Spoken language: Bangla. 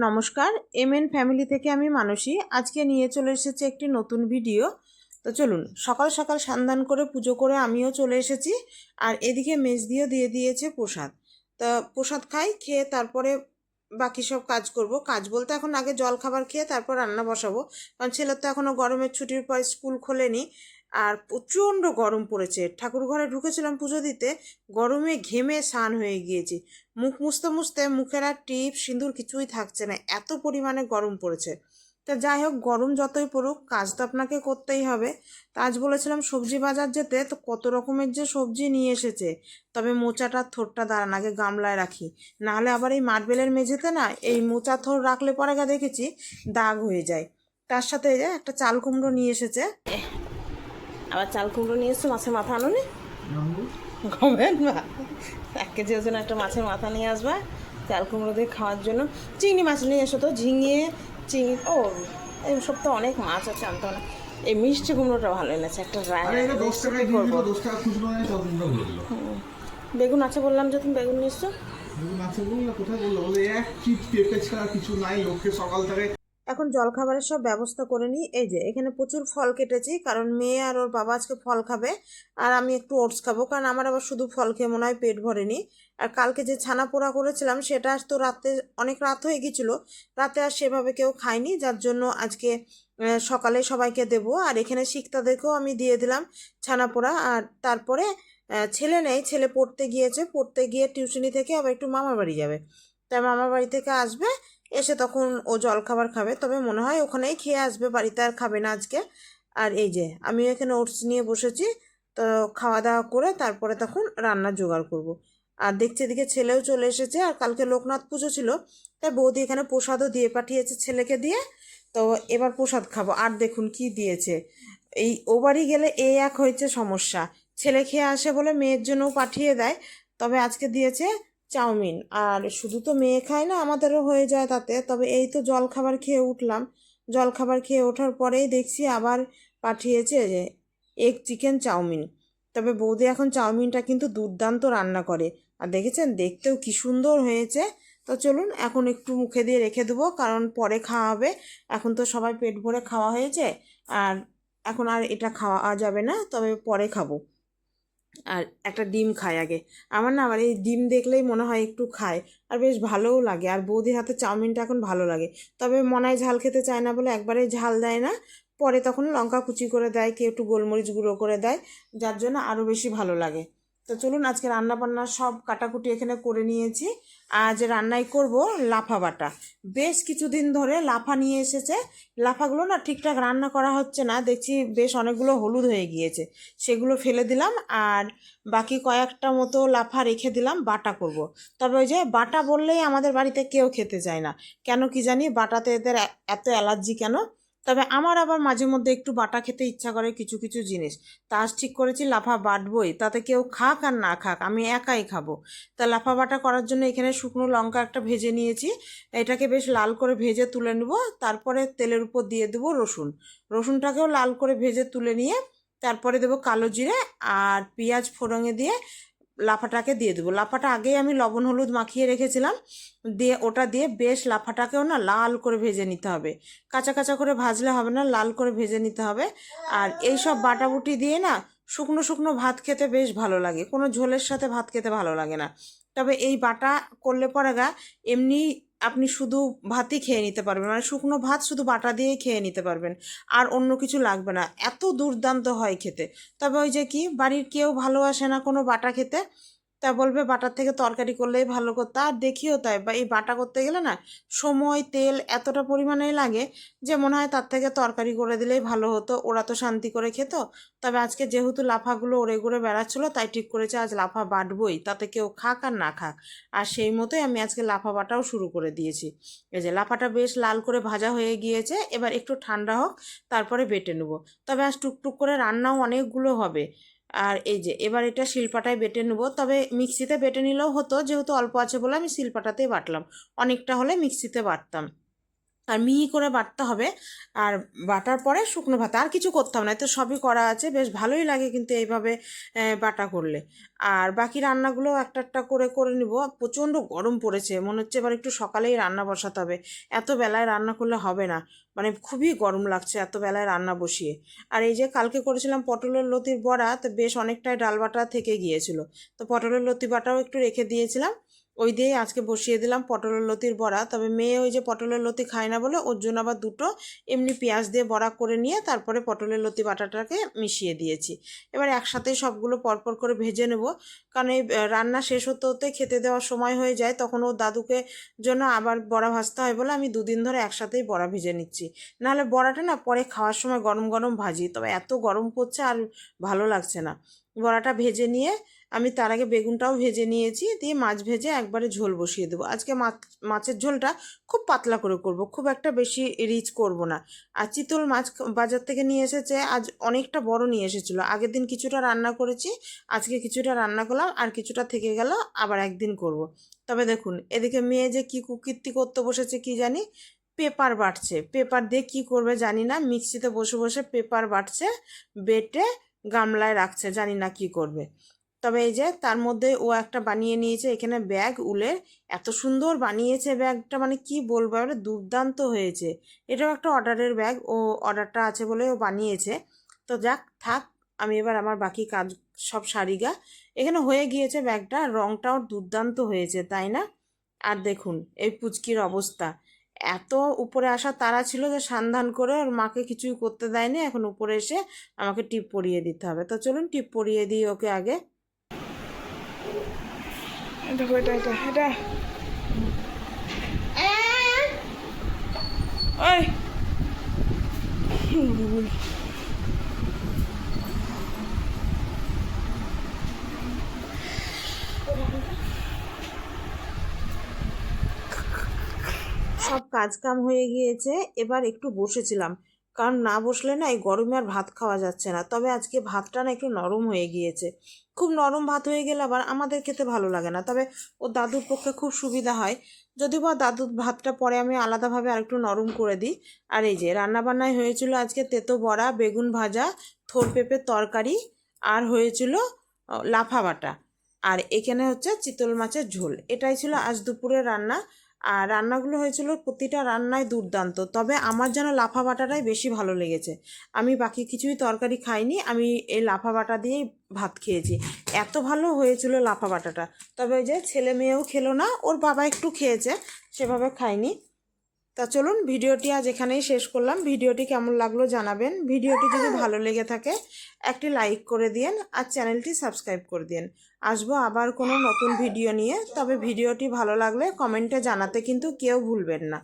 নমস্কার, এমএন ফ্যামিলি থেকে আমি মানসী। আজকে নিয়ে চলে এসেছি একটি নতুন ভিডিও। তো চলুন, সকাল সকাল স্নান করে পুজো করে আমিও চলে এসেছি। আর এদিকে মেজদিও দিয়ে দিয়েছে প্রসাদ। তা প্রসাদ খাই, খেয়ে তারপরে বাকি সব কাজ করব। কাজ বলতে এখন আগে জল খাবার খেয়ে তারপর রান্না বসাবো, কারণ ছেলের তো এখনও গরমের ছুটির পর স্কুল খোলেনি। আর প্রচণ্ড গরম পড়েছে। ঠাকুর ঘরে ঢুকেছিলাম পুজো দিতে, গরমে ঘেমে স্নান হয়ে গিয়েছি। মুখ মুছতে মুছতে মুখের আর টিপ সিঁদুর কিছুই থাকছে না, এত পরিমাণে গরম পড়েছে। তা যাই হোক, গরম যতই পড়ুক, কাজ তো আপনাকে করতেই হবে। তা আজ বলেছিলাম সবজি বাজার যেতে, তো কত রকমের যে সবজি নিয়ে এসেছে। তবে মোচাটার থোরটা দাঁড়ান, আগে গামলায় রাখি, নাহলে আবার এই মার্বেলের মেঝেতে না এই মোচা থোর রাখলে পরে দেখেছি দাগ হয়ে যায়। তার সাথে এই যে একটা চাল কুমড়ো নিয়ে এসেছে। আবার চাল কুমড়ো নিয়ে এসছো, মাছের মাথা আনোনি? গমেন না, 1 কেজি ওজন একটা মাছের মাথা নিয়ে আসবা চাল কুমড়ো দিয়ে খাওয়ার জন্য। চিংড়ি মাছ নিয়ে এসো তো, ঝিঙে চিংড়ি, এইসব তো অনেক মাছ আছে, আনতে না। এই মিষ্টি কুমড়োটা ভালো এনেছে, একটা বেগুন আছে বললাম যে, তুমি বেগুন নিয়ে এসছো। কোথায় বললো বলে এক চিপ পেঁপে ছাড়া কিছু নাই, লোককে সকাল থেকে। এখন জলখাবারের সব ব্যবস্থা করে নিই। এই যে এখানে প্রচুর ফল কেটেছি, কারণ মেয়ে আর ওর বাবা আজকে ফল খাবে, আর আমি একটু ওটস খাবো, কারণ আমার আবার শুধু ফল খেয়ে মনে হয় পেট ভরেনি। আর কালকে যে ছানা পোড়া করেছিলাম সেটা আজ তো রাতে অনেক রাত হয়ে গিয়েছিলো, রাতে আর সেভাবে কেউ খায়নি, যার জন্য আজকে সকালে সবাইকে দেবো। আর এখানে শিক্তাদেরকেও আমি দিয়ে দিলাম ছানা পোড়া। আর তারপরে ছেলে নেই, ছেলে পড়তে গিয়েছে, পড়তে গিয়ে টিউশনি থেকে আবার একটু মামার বাড়ি যাবে। তাই মামার বাড়ি থেকে আসবে, এসে তখন ও জলখাবার খাবে। তবে মনে হয় ওখানেই খেয়ে আসবে, বাড়িতে আর খাবে না আজকে। আর এই যে আমি এখানে ওটস নিয়ে বসেছি। তো খাওয়া দাওয়া করে তারপরে তখন রান্নার জোগাড় করব। আর দেখছি এদিকে ছেলেও চলে এসেছে, আর কালকে লোকনাথ পুজো ছিল, তাই বৌদি এখানে প্রসাদও দিয়ে পাঠিয়েছে ছেলেকে দিয়ে। তো এবার প্রসাদ খাবো। আর দেখুন কি দিয়েছে। এই ও বাড়ি গেলে এই এক হয়েছে সমস্যা, ছেলে খেয়ে আসে বলে মেয়ের জন্যও পাঠিয়ে দেয়। তবে আজকে দিয়েছে চাউমিন। আর শুধু তো মেয়ে খায় না, আমাদেরও হয়ে যায় তাতে। তবে এই তো জলখাবার খেয়ে উঠলাম, জলখাবার খেয়ে ওঠার পরেই দেখছি আবার পাঠিয়েছে যে এগ চিকেন চাউমিন। তবে বৌদি এখন চাউমিনটা কিন্তু দুর্দান্ত রান্না করে, আর দেখেছেন দেখতেও কি সুন্দর হয়েছে। তো চলুন এখন একটু মুখে দিয়ে রেখে দেবো, কারণ পরে খাওয়া হবে। এখন তো সবাই পেট ভরে খাওয়া হয়েছে, আর এখন আর এটা খাওয়া যাবে না, তবে পরে খাবো। আর একটা ডিম খাই আগে। আমার না আবার এই ডিম দেখলেই মনে হয় একটু খায়, আর বেশ ভালোও লাগে। আর বৌদির হাতে চাউমিনটা এখন ভালো লাগে। তবে মনায় ঝাল খেতে চায় না বলে একবারে ঝাল দেয় না, পরে তখন লঙ্কা কুচি করে দেয়, কেউ একটু গোলমরিচ গুঁড়ো করে দেয়, যার জন্য আরও বেশি ভালো লাগে। তো চলুন, আজকে রান্না বান্না সব কাটাকুটি এখানে করে নিয়েছি। আজ রান্নাই করব লাফা বাটা। বেশ কিছুদিন ধরে লাফা নিয়ে এসেছে, লাফাগুলো না ঠিকঠাক রান্না করা হচ্ছে না, দেখছি বেশ অনেকগুলো হলুদ হয়ে গিয়েছে, সেগুলো ফেলে দিলাম। আর বাকি কয়েকটা মতো লাফা রেখে দিলাম, বাটা করব। তবে ওই যে বাটা বললেই আমাদের বাড়িতে কেউ খেতে চায় না, কেন কি জানি, বাটাতে এদের এত অ্যালার্জি কেন। তবে আমার আবার মাঝে মধ্যে একটু বাটা খেতে ইচ্ছা করে কিছু কিছু জিনিস। তা আজ ঠিক করেছি লাফা বাটবই, তাতে কেউ খাক আর না খাক, আমি একাই খাবো। তা লাফা বাটা করার জন্য এখানে শুকনো লঙ্কা একটা ভেজে নিয়েছি, এটাকে বেশ লাল করে ভেজে তুলে নেব। তারপরে তেলের উপর দিয়ে দেবো রসুন, রসুনটাকেও লাল করে ভেজে তুলে নিয়ে তারপরে দেবো কালো জিরে আর পেঁয়াজ ফোড়ঙে দিয়ে লাফাটাকে দিয়ে দেবো। লাফাটা আগেই আমি লবণ হলুদ মাখিয়ে রেখেছিলাম, দিয়ে ওটা দিয়ে বেশ লাফাটাকেও না লাল করে ভেজে নিতে হবে। কাঁচা কাঁচা করে ভাজলে হবে না, লাল করে ভেজে নিতে হবে। আর এই সব বাটাবুটি দিয়ে না শুকনো শুকনো ভাত খেতে বেশ ভালো লাগে, কোনো ঝোলের সাথে ভাত খেতে ভালো লাগে না। তবে এই বাটা করলে পরে এমনি আপনি শুধু ভাতই খেয়ে নিতে পারবেন, মানে শুকনো ভাত শুধু বাটা দিয়েই খেয়ে নিতে পারবেন, আর অন্য কিছু লাগবে না, এত দুর্দান্ত হয় খেতে। তবে ওই যে কি, বাড়ির কেউ ভালোবাসে না কোনো বাটা খেতে, তা বলবে বাটার থেকে তরকারি করলেই ভালো করতে। আর দেখিও তাই, বা এই বাটা করতে গেলে না সময় তেল এতটা পরিমাণে লাগে যে মনে হয় তার থেকে তরকারি করে দিলেই ভালো হতো, ওরা তো শান্তি করে খেত। তবে আজকে যেহেতু লাফাগুলো ওড়ে ঘুরে বেড়াচ্ছিলো, তাই ঠিক করেছে আজ লাফা বাটবই, তাতে কেউ খাক আর না খাক। আর সেই মতোই আমি আজকে লাফা বাটাও শুরু করে দিয়েছি। এই যে লাফাটা বেশ লাল করে ভাজা হয়ে গিয়েছে, এবার একটু ঠান্ডা হোক তারপরে বেটে নেবো। তবে আজ টুকটুক করে রান্নাও অনেকগুলো হবে। আর এই যে এবার এটা শিলপাটায় বেটে নেবো, তবে মিক্সিতে বেটে নিলেও হতো, যেহেতু অল্প আছে বলে আমি শিলপাটাতেই বাটলাম, অনেকটা হলে মিক্সিতে বাটতাম। আর মিহি করে বাটতে হবে। আর বাটার পরে শুকনো ভাত, আর কিছু করতে হবে না, তো সবই করা আছে, বেশ ভালোই লাগে কিন্তু এইভাবে বাটা করলে। আর বাকি রান্নাগুলো একটা একটা করে করে নিব। প্রচণ্ড গরম পড়েছে, মনে হচ্ছে এবার একটু সকালেই রান্না বসাতে হবে, এত বেলায় রান্না করলে হবে না, মানে খুবই গরম লাগছে এত বেলায় রান্না বসিয়ে। আর এই যে কালকে করেছিলাম পটলের লতির বড়া, তো বেশ অনেকটাই ডাল বাটা থেকে গিয়েছিল, তো পটলের লতি বাটাও একটু রেখে দিয়েছিলাম, ওই দিয়েই আজকে বসিয়ে দিলাম পটলের লতির বড়া। তবে মেয়ে ওই যে পটলের লতি খায় না বলে ওর জন্য আবার দুটো এমনি পেঁয়াজ দিয়ে বড়া করে নিয়ে তারপরে পটলের লতি বাটাটাকে মিশিয়ে দিয়েছি। এবার একসাথেই সবগুলো পরপর করে ভেজে নেব, কারণ এই রান্না শেষ হতে হতে খেতে দেওয়ার সময় হয়ে যায়, তখন ওর দাদুকে জন্য আবার বড়া ভাজতে হয় বলে আমি দুদিন ধরে একসাথেই বড়া ভেজে নিচ্ছি। নাহলে বড়াটা না পরে খাওয়ার সময় গরম গরম ভাজি, তবে এত গরম পড়ছে আর ভালো লাগছে না। বড়াটা ভেজে নিয়ে আমি তার আগে বেগুনটাও ভেজে নিয়েছি, দিয়ে মাছ ভেজে একবারে ঝোল বসিয়ে দেবো। আজকে মাছের ঝোলটা খুব পাতলা করে করব, খুব একটা বেশি রিচ করব না। আর চিতল মাছ বাজার থেকে নিয়ে এসেছে, আজ অনেকটা বড় নিয়ে এসেছিলো, আগের দিন কিছুটা রান্না করেছি, আজকে কিছুটা রান্না করলাম, আর কিছুটা থেকে গেল, আবার একদিন করব। তবে দেখুন এদিকে মেয়ে যে কী কুকীর্তি করতে বসেছে কি জানি, পেপার বাটছে, পেপার দিয়ে কী করবে জানি না, মিক্সিতে বসে বসে পেপার বাটছে, বেটে গামলায় রাখছে, জানি না কি করবে। তবে এই যে তার মধ্যে ও একটা বানিয়ে নিয়েছে এখানে ব্যাগ উলের, এত সুন্দর বানিয়েছে ব্যাগটা, মানে কি বলবো, এবারে দুর্দান্ত হয়েছে। এটাও একটা অর্ডারের ব্যাগ, ও অর্ডারটা আছে বলে ও বানিয়েছে। তো যাক থাক, আমি এবার আমার বাকি কাজ সব সারিগা। এখানে হয়ে গিয়েছে ব্যাগটা, রংটাও দুর্দান্ত হয়েছে তাই না? আর দেখুন এই পুচকির অবস্থা, এত উপরে আসার তাড়া ছিল যে সান্ধান করে ওর মাকে কিছুই করতে দেয়নি, এখন উপরে এসে আমাকে টিপ পরিয়ে দিতে হবে। তো চলুন টিপ পরিয়ে দিই ওকে আগে। দেখো এটা এটা এটা ওই সব কাজ কাম হয়ে গিয়েছে, এবার একটু বসেছিলাম, কারণ না বসলে না এই গরমে আর ভাত খাওয়া যাচ্ছে না। তবে আজকে ভাতটা না একটু নরম হয়ে গিয়েছে, খুব নরম ভাত হয়ে গেলে আবার আমাদের খেতে ভালো লাগে না, তবে ও দাদুর পক্ষে খুব সুবিধা হয়, যদিও বা দাদুর ভাতটা পরে আমি আলাদাভাবে আরেকটু নরম করে দিই। আর এই যে রান্নাবান্নায় হয়েছিল আজকে তেতো বড়া, বেগুন ভাজা, থোর পেঁপের তরকারি, আর হয়েছিল লাফা বাটা, আর এখানে হচ্ছে চিতল মাছের ঝোল। এটাই ছিল আজ দুপুরের রান্না। আর রান্নাগুলো হয়েছিল প্রতিটা রান্নায় দুর্দান্ত, তবে আমার যেন লাফা বাটাটাই বেশি ভালো লেগেছে। আমি বাকি কিছুই তরকারি খাইনি, আমি এই লাফা বাটা দিয়েই ভাত খেয়েছি, এত ভালো হয়েছিল লাফা বাটাটা। তবে ওই যে ছেলে মেয়েও খেলো না, ওর বাবা একটু খেয়েছে, সেভাবে খায়নি। তা চলুন ভিডিওটি আজ এখানেই শেষ করলাম। ভিডিওটি কেমন লাগলো জানাবেন, ভিডিওটি যদি ভালো লেগে থাকে একটি লাইক করে দিন, আর চ্যানেলটি সাবস্ক্রাইব করে দিন। আসবো আবার কোনো নতুন ভিডিও নিয়ে, তবে ভিডিওটি ভালো লাগলে কমেন্টে জানাতে কিন্তু কেউ ভুলবেন না।